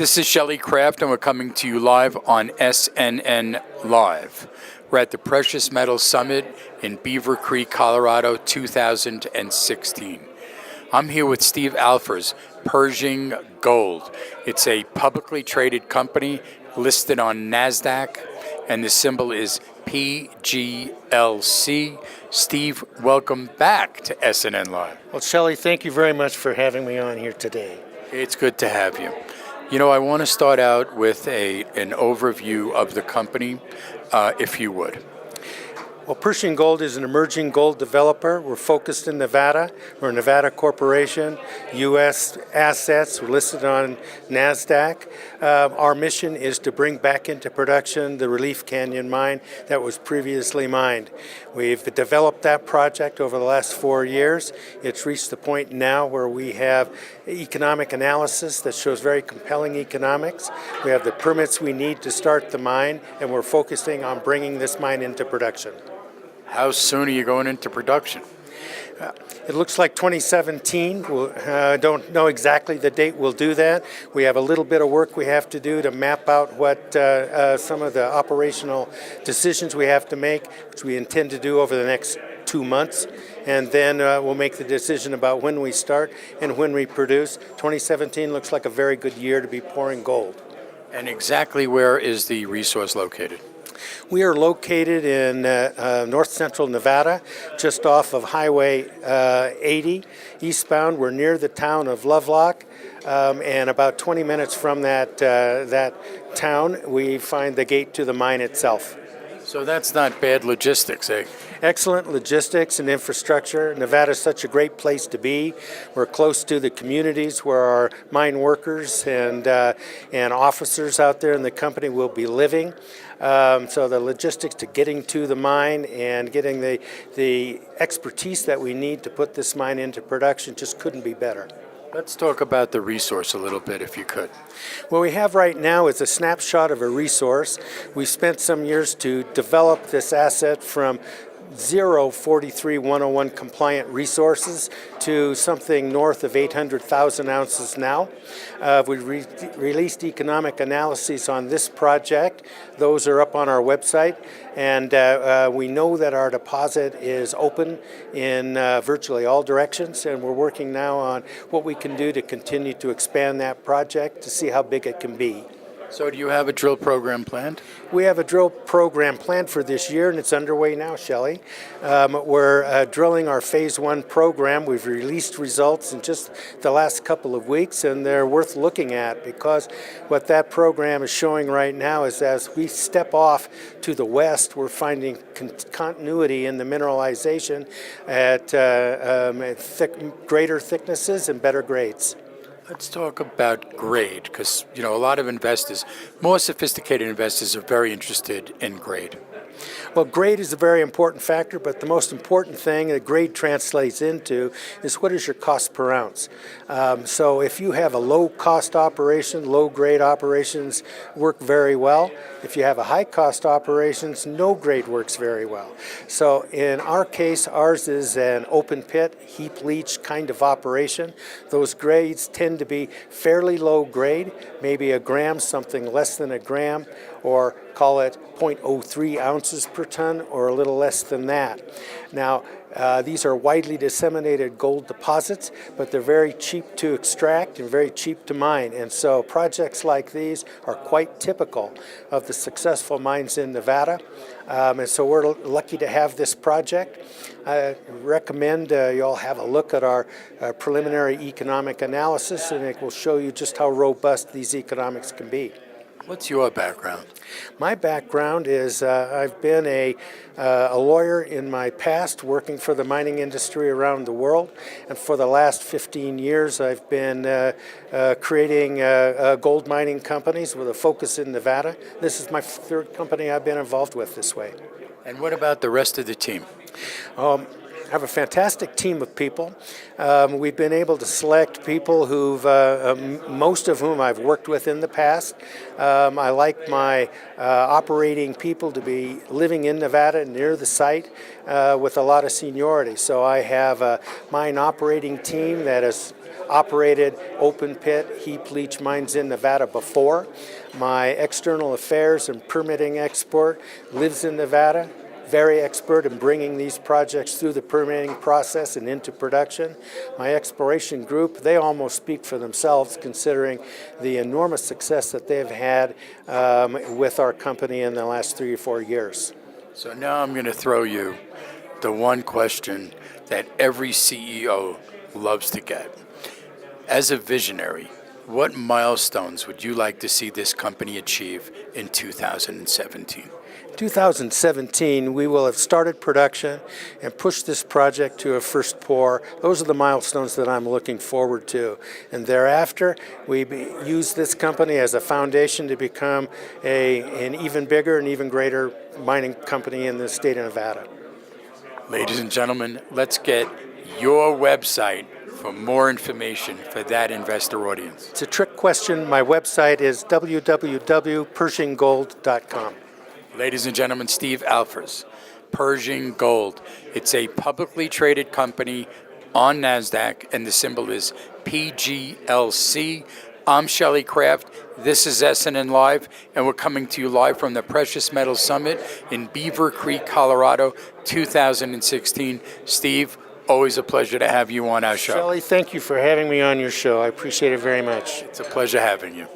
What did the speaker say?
This is Shelley Craft, and we're coming to you live on SNNLive. We're at the Precious Metals Summit in Beaver Creek, Colorado, 2016. I'm here with Steve Alfers, Pershing Gold. It's a publicly traded company listed on NASDAQ, and the symbol is PGLC. Steve, welcome back to SNNLive. Well, Shelley, thank you very much for having me on here today. It's good to have you. You know, I want to start out with an overview of the company, if you would. Well, Pershing Gold is an emerging gold developer. We're focused in Nevada. We're a Nevada corporation, U.S. assets. We're listed on NASDAQ. Our mission is to bring back into production the Relief Canyon mine that was previously mined. We've developed that project over the last 4 years. It's reached the point now where we have economic analysis that shows very compelling economics. We have the permits we need to start the mine, and we're focusing on bringing this mine into production. How soon are you going into production? It looks like 2017. Don't know exactly the date we'll do that. We have a little bit of work we have to do to map out what some of the operational decisions we have to make, which we intend to do over the next 2 months. And then we'll make the decision about when we start and when we produce. 2017 looks like a very good year to be pouring gold. And exactly where is the resource located? We are located in north central Nevada, just off of Highway 80 eastbound. We're near the town of Lovelock, and about 20 minutes from that town, we find the gate to the mine itself. So that's not bad logistics, eh? Excellent logistics and infrastructure. Nevada is such a great place to be. We're close to the communities where our mine workers and officers out there in the company will be living. So the logistics to getting to the mine and getting the expertise that we need to put this mine into production just couldn't be better. Let's talk about the resource a little bit, if you could. What we have right now is a snapshot of a resource. We spent some years to develop this asset from 43-101 compliant resources to something north of 800,000 ounces now. We released economic analyses on this project. Those are up on our website, and we know that our deposit is open in virtually all directions, and we're working now on what we can do to continue to expand that project to see how big it can be. So do you have a drill program planned? We have a drill program planned for this year, and it's underway now, Shelley. We're drilling our phase 1 program. We've released results in just the last couple of weeks, and they're worth looking at because what that program is showing right now is as we step off to the west, we're finding continuity in the mineralization at greater thicknesses and better grades. Let's talk about grade, because a lot of investors, more sophisticated investors, are very interested in grade. Well, grade is a very important factor, but the most important thing that grade translates into is what is your cost per ounce. So if you have a low-cost operation, low-grade operations work very well. If you have a high-cost operations, no grade works very well. So in our case, ours is an open pit, heap-leach kind of operation. Those grades tend to be fairly low grade, maybe a gram, something less than a gram, or call it 0.03 ounces per ton or a little less than that. Now, these are widely disseminated gold deposits, but they're very cheap to extract and very cheap to mine. And so projects like these are quite typical of the successful mines in Nevada. And so we're lucky to have this project. I recommend you all have a look at our preliminary economic analysis, and it will show you just how robust these economics can be. What's your background? My background is I've been a lawyer in my past, working for the mining industry around the world, and for the last 15 years I've been creating gold mining companies with a focus in Nevada. This is my 3rd company I've been involved with this way. And what about the rest of the team? I have a fantastic team of people. We've been able to select people who've, most of whom I've worked with in the past. I like my operating people to be living in Nevada near the site with a lot of seniority. So I have a mine operating team that is operated open pit heap leach mines in Nevada before. My external affairs and permitting expert lives in Nevada. Very expert in bringing these projects through the permitting process and into production. My exploration group, they almost speak for themselves considering the enormous success that they've had with our company in the last 3 or 4 years. So now I'm going to throw you the one question that every CEO loves to get. As a visionary, what milestones would you like to see this company achieve in 2017? 2017, we will have started production and pushed this project to a first pour. Those are the milestones that I'm looking forward to. And thereafter, we use this company as a foundation to become an even bigger and even greater mining company in the state of Nevada. Ladies and gentlemen, let's get your website for more information for that investor audience. It's a trick question. My website is www.pershinggold.com. Ladies and gentlemen, Steve Alfers, Pershing Gold. It's a publicly traded company on NASDAQ, and the symbol is PGLC. I'm Shelley Kraft. This is SNNLive, and we're coming to you live from the Precious Metals Summit in Beaver Creek, Colorado, 2016. Steve, always a pleasure to have you on our show. Shelley, thank you for having me on your show. I appreciate it very much. It's a pleasure having you.